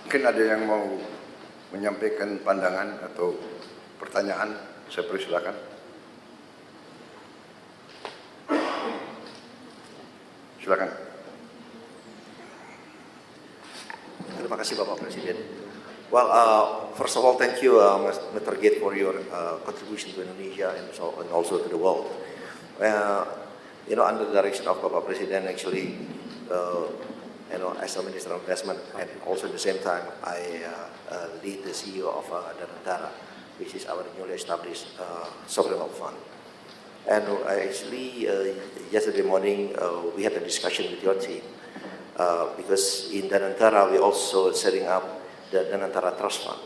Mungkin ada yang mau menyampaikan pandangan atau pertanyaan, saya persilakan. Silakan. Terima kasih Bapak Presiden. Well, first of all, thank you, Mr. Gate, for your contribution to Indonesia and also to the world. Under the direction of Bapak Presiden, actually, as a Minister of Investment, and also at the same time, I lead the CEO of Danantara, which is our newly established sovereign wealth fund. And actually, yesterday morning, we had a discussion with your team, because in Danantara, we also setting up the Danantara Trust Fund.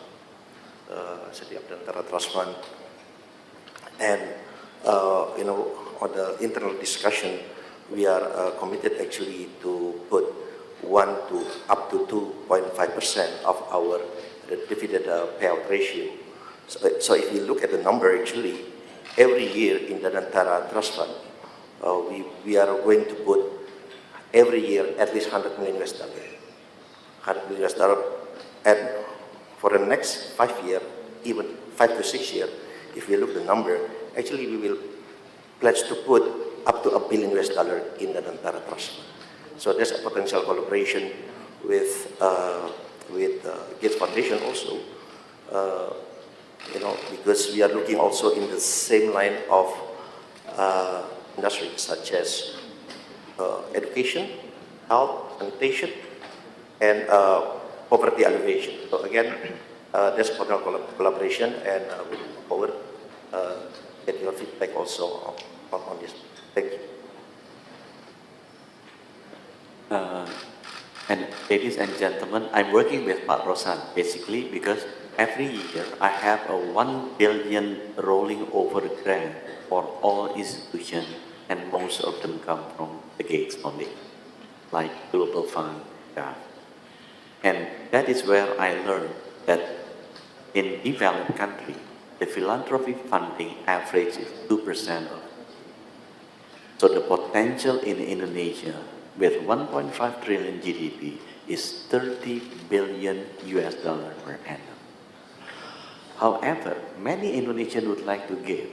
And, on the internal discussion, we are committed actually to put 1 to up to 2.5% of our dividend payout ratio. So if you look at the number, actually, every year in the Danantara Trust Fund, we are going to put every year at least $100 million. $100 million, and for the next 5 years, even 5 to 6 years, if we look at the number, actually we will pledge to put up to $1 billion in the Danantara Trust Fund. So there's a potential collaboration with Gates Foundation also, because we are looking also in the same line of industries such as education, health, sanitation, and poverty alleviation. So again, there's potential collaboration, and we look forward get your feedback also on this. Thank you. And ladies and gentlemen, I'm working with Pak Rosan basically because every year I have a 1 billion rolling over grant for all institutions, and most of them come from the Gates only, like Global Fund. Yeah. And that is where I learned that in developed country, the philanthropy funding average is 2%. So the potential in Indonesia with 1.5 trillion GDP is $30 billion per annum. However, many Indonesians would like to give,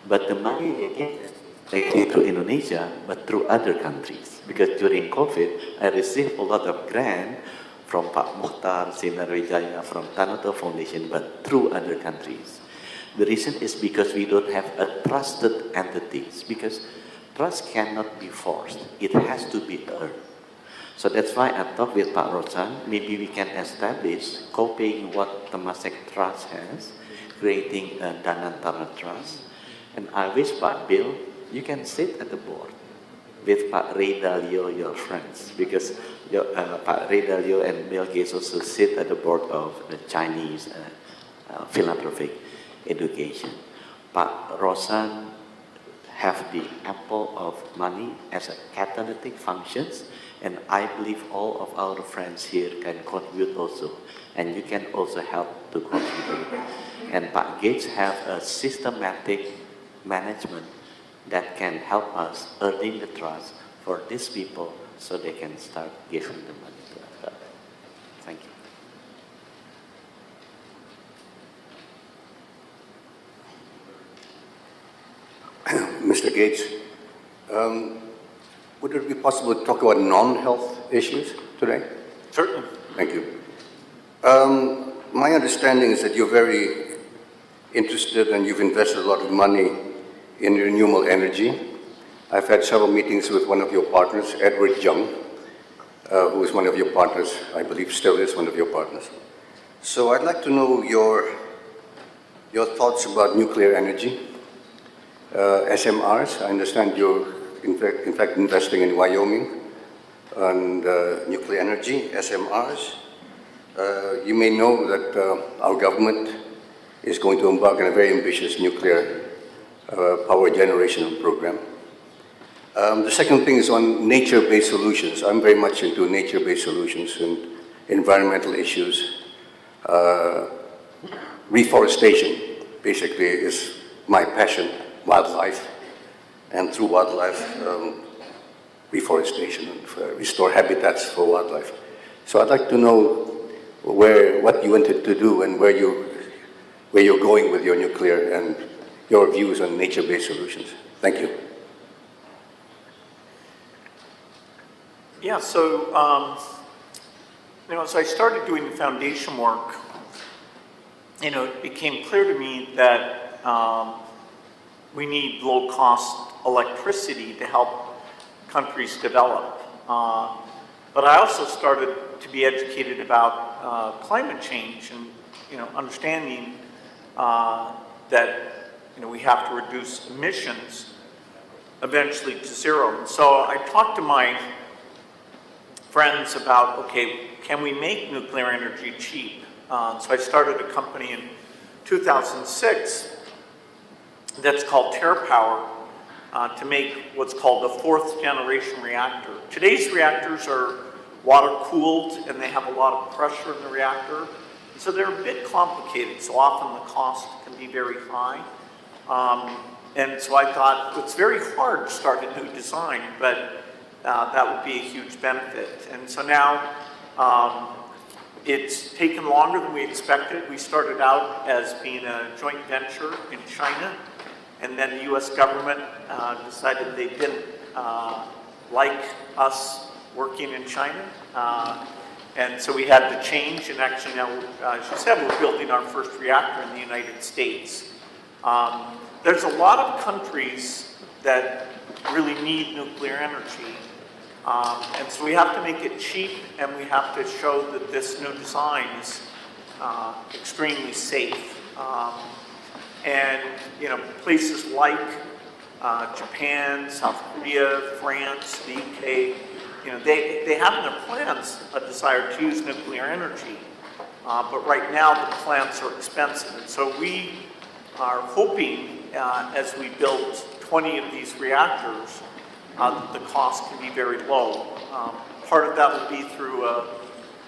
but the money they give they go through Indonesia, but through other countries. Because during COVID, I received a lot of grant from Pak Mukhtar, Sinar Wijaya, from Tanoto Foundation, but through other countries. The reason is because we don't have a trusted entities, because trust cannot be forced. It has to be earned. So that's why I talked with Pak Rosan, maybe we can establish, copying what Temasek Trust has, creating a Danantara Trust. And I wish Pak Bill, you can sit at the board with Pak Ray Dalio, your friends, because Pak Ray Dalio and Bill Gates also sit at the board of the Chinese philanthropic education. Pak Rosan have the apple of money as a catalytic functions, and I believe all of our friends here can contribute also, and you can also help to contribute. And Pak Gates have a systematic management that can help us earning the trust for these people so they can start giving the money to us. Thank you. Mr. Gates, would it be possible to talk about non-health issues today? Certainly. Thank you. My understanding is that you're very interested and you've invested a lot of money in renewable energy. I've had several meetings with one of your partners, Edward Young, who is one of your partners, I believe still is one of your partners. So I'd like to know your thoughts about nuclear energy, SMRs. I understand you're in fact investing in Wyoming on nuclear energy, SMRs. You may know that our government is going to embark on a very ambitious nuclear power generation program. The second thing is on nature-based solutions. I'm very much into nature-based solutions and environmental issues. Reforestation, basically, is my passion, wildlife, and through wildlife, reforestation, and restore habitats for wildlife. So I'd like to know what you wanted to do and where you're going with your nuclear and your views on nature-based solutions. Thank you. Yeah, so, as I started doing the foundation work, it became clear to me that we need low-cost electricity to help countries develop. But I also started to be educated about climate change and, understanding that, we have to reduce emissions eventually to zero. And so I talked to my friends about, okay, can we make nuclear energy cheap? So I started a company in 2006 that's called TerraPower to make what's called a fourth generation reactor. Today's reactors are water cooled and they have a lot of pressure in the reactor. So they're a bit complicated, so often the cost can be very high. And so I thought, it's very hard to start a new design, but that would be a huge benefit. And so now it's taken longer than we expected. We started out as being a joint venture in China, and then the US government decided they didn't like us working in China. And so we had to change, and actually now, as you said, we're building our first reactor in the United States. There's a lot of countries that really need nuclear energy. And so we have to make it cheap, and we have to show that this new design is extremely safe. And places like Japan, South Korea, France, the UK, they have in their plans a desire to use nuclear energy. But right now the plants are expensive. And so we are hoping as we build 20 of these reactors that the cost can be very low. Part of that will be through a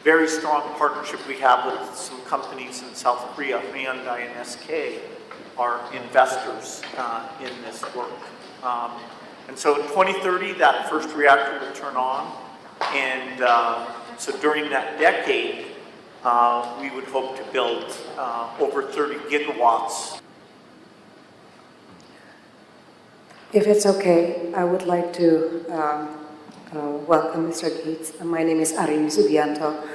very strong partnership we have with some companies in South Korea. Hyundai and SK are investors in this work. And so in 2030, that first reactor will turn on. And so during that decade, we would hope to build over 30 gigawatts. If it's okay, I would like to welcome Mr. Gates. My name is Arini Subianto.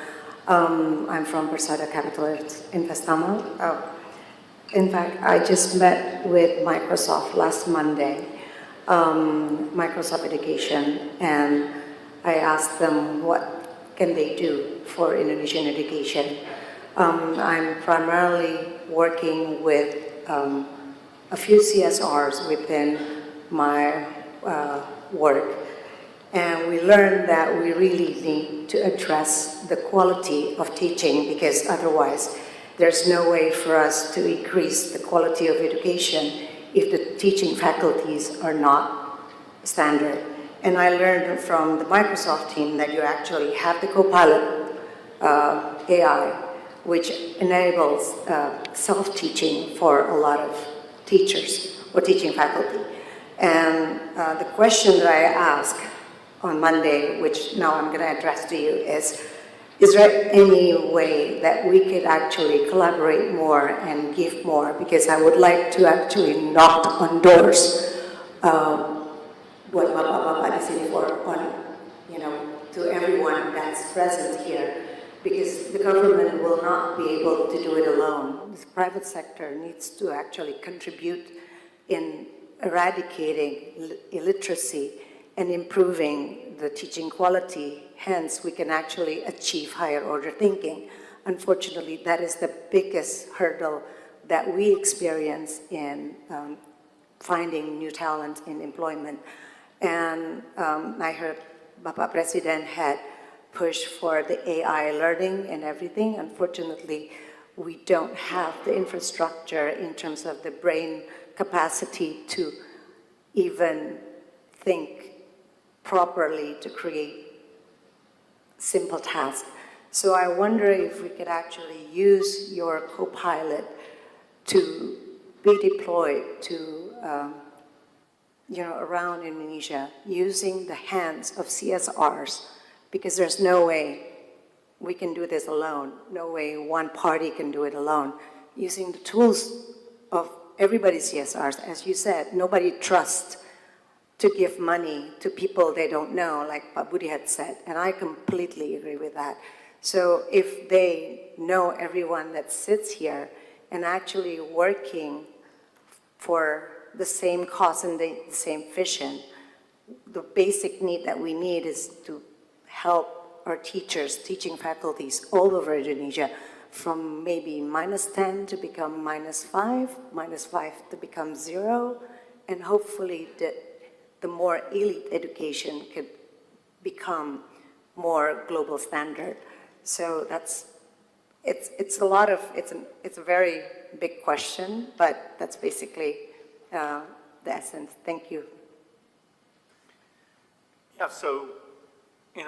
I'm from Persada Capital Investama. In fact, I just met with Microsoft last Monday, Microsoft Education, and I asked them what can they do for Indonesian education. I'm primarily working with a few CSRs within my work, and we learned that we really need to address the quality of teaching, because otherwise there's no way for us to increase the quality of education if the teaching faculties are not standard. And I learned from the Microsoft team that you actually have the Copilot AI, which enables self-teaching for a lot of teachers or teaching faculty. And the question that I asked on Monday, which now I'm going to address to you, is there any way that we could actually collaborate more and give more? Because I would like to actually knock on doors, buat bapak-bapak di sini to everyone that's present here, because the government will not be able to do it alone. The private sector needs to actually contribute in eradicating illiteracy and improving the teaching quality. Hence, we can actually achieve higher order thinking. Unfortunately, that is the biggest hurdle that we experience in finding new talent in employment. And I heard Bapak Presiden had pushed for the AI learning and everything. Unfortunately, we don't have the infrastructure in terms of the brain capacity to even think properly to create simple tasks. So I wonder if we could actually use your Copilot to be deployed to around Indonesia using the hands of CSRs, because there's no way we can do this alone. No way one party can do it alone. Using the tools of everybody's CSRs, as you said, nobody trusts to give money to people they don't know, like Pak Budi had said, and I completely agree with that. So if they know everyone that sits here and actually working for the same cause and the same vision, the basic need that we need is to help our teachers, teaching faculties all over Indonesia, from maybe -10 to become -5, -5 to become 0, and hopefully the more elite education could become more global standard. So it's a lot of, it's a very big question, but that's basically the essence. Thank you. Yeah, so,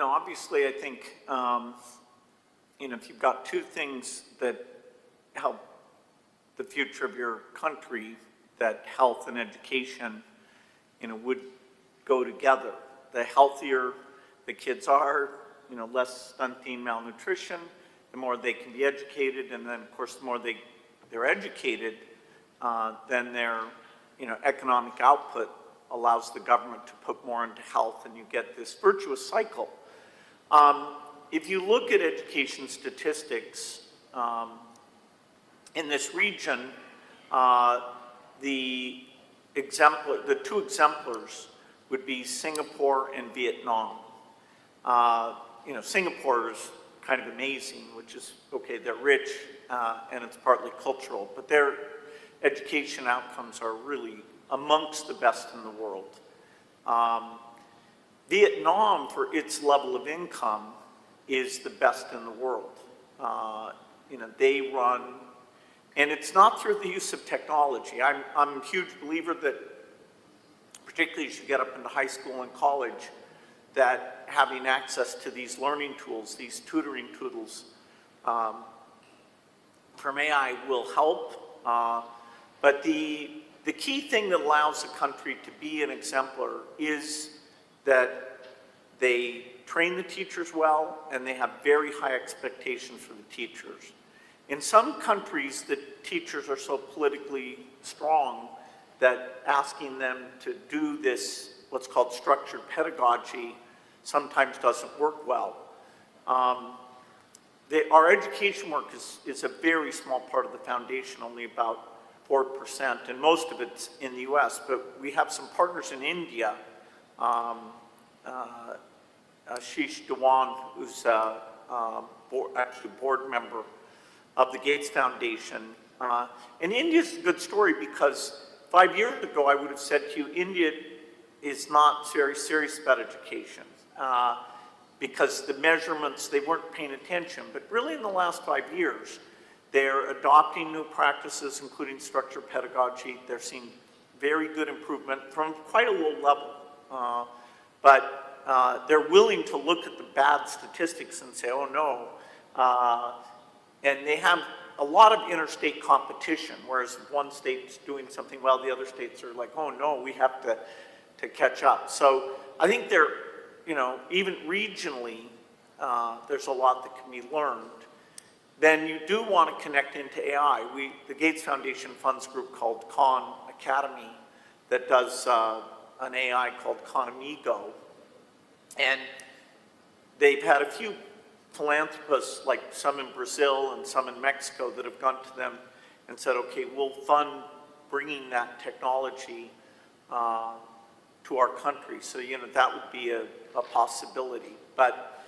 obviously I think, if you've got two things that help the future of your country, that health and education, would go together. The healthier the kids are, less stunting, malnutrition, the more they can be educated, and then, of course, the more they're educated, then their, economic output allows the government to put more into health, and you get this virtuous cycle. If you look at education statistics in this region, the two exemplars would be Singapore and Vietnam. Singapore is kind of amazing, which is, okay, they're rich and it's partly cultural, but their education outcomes are really amongst the best in the world. Vietnam, for its level of income, is the best in the world. They run, and it's not through the use of technology. I'm a huge believer that, particularly as you get up into high school and college, that having access to these learning tools, these tutoring tools from AI will help. But the key thing that allows a country to be an exemplar is that they train the teachers well and they have very high expectations for the teachers. In some countries, the teachers are so politically strong that asking them to do this, what's called structured pedagogy, sometimes doesn't work well. Our education work is a very small part of the foundation, only about 4%, and most of it's in the US, but we have some partners in India. Ashish Dewan, who's actually a board member of the Gates Foundation. And India's a good story because 5 years ago I would have said to you, India is not very serious about education because the measurements, they weren't paying attention. But really in the last 5 years, they're adopting new practices, including structured pedagogy. They're seeing very good improvement from quite a low level. But they're willing to look at the bad statistics and say, oh no. And they have a lot of interstate competition, whereas one state's doing something well, the other states are like, oh no, we have to catch up. So I think they're, even regionally, there's a lot that can be learned. Then you do want to connect into AI. The Gates Foundation funds a group called Khan Academy that does an AI called Khan Amigo. And they've had a few philanthropists, like some in Brazil and some in Mexico, that have gone to them and said, okay, we'll fund bringing that technology to our country. So, that would be a possibility. But,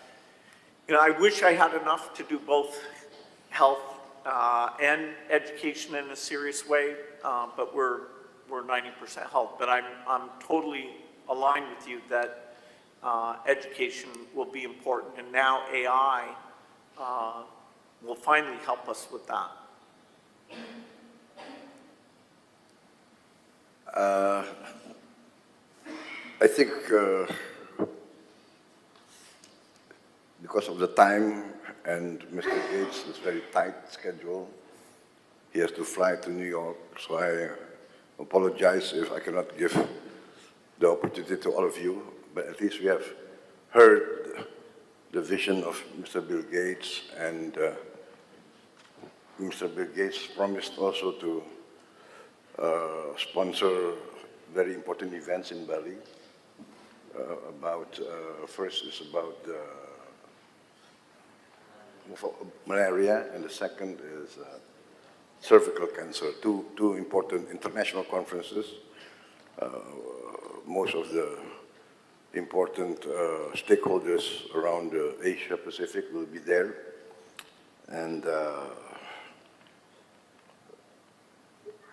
I wish I had enough to do both health and education in a serious way, but we're 90% health. But I'm totally aligned with you that education will be important, and now AI will finally help us with that. I think because of the time and Mr. Gates' very tight schedule, he has to fly to New York, so I apologize if I cannot give the opportunity to all of you, but at least we have heard the vision of Mr. Bill Gates, and Mr. Bill Gates promised also to sponsor very important events in Bali. First is about malaria, and the second is cervical cancer. Two important international conferences. Most of the important stakeholders around Asia Pacific will be there, and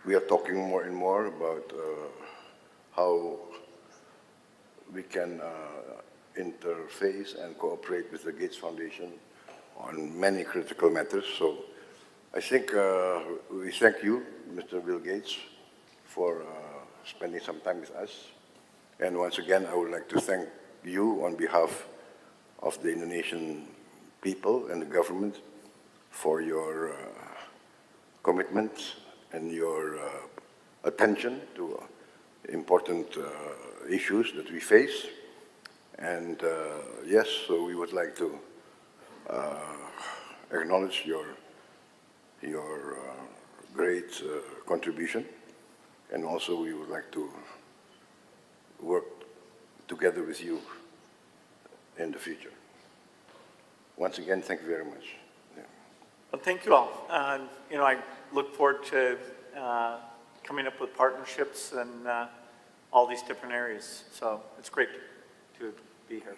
we are talking more and more about how we can interface and cooperate with the Gates Foundation on many critical matters. So I think we thank you, Mr. Bill Gates, for spending some time with us. And once again, I would like to thank you on behalf of the Indonesian people and the government for your commitment and your attention to important issues that we face. And yes, so we would like to acknowledge your great contribution, and also we would like to work together with you in the future. Once again, thank you very much. Yeah. Well, thank you all. I look forward to coming up with partnerships in all these different areas. So it's great to be here.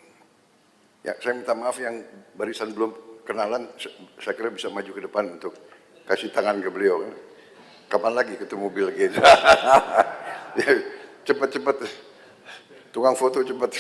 Ya, saya minta maaf yang barisan belum kenalan, saya kira bisa maju ke depan untuk kasih tangan ke beliau. Kapan lagi ketemu Bill Gates? Cepat-cepat, tukang foto cepat.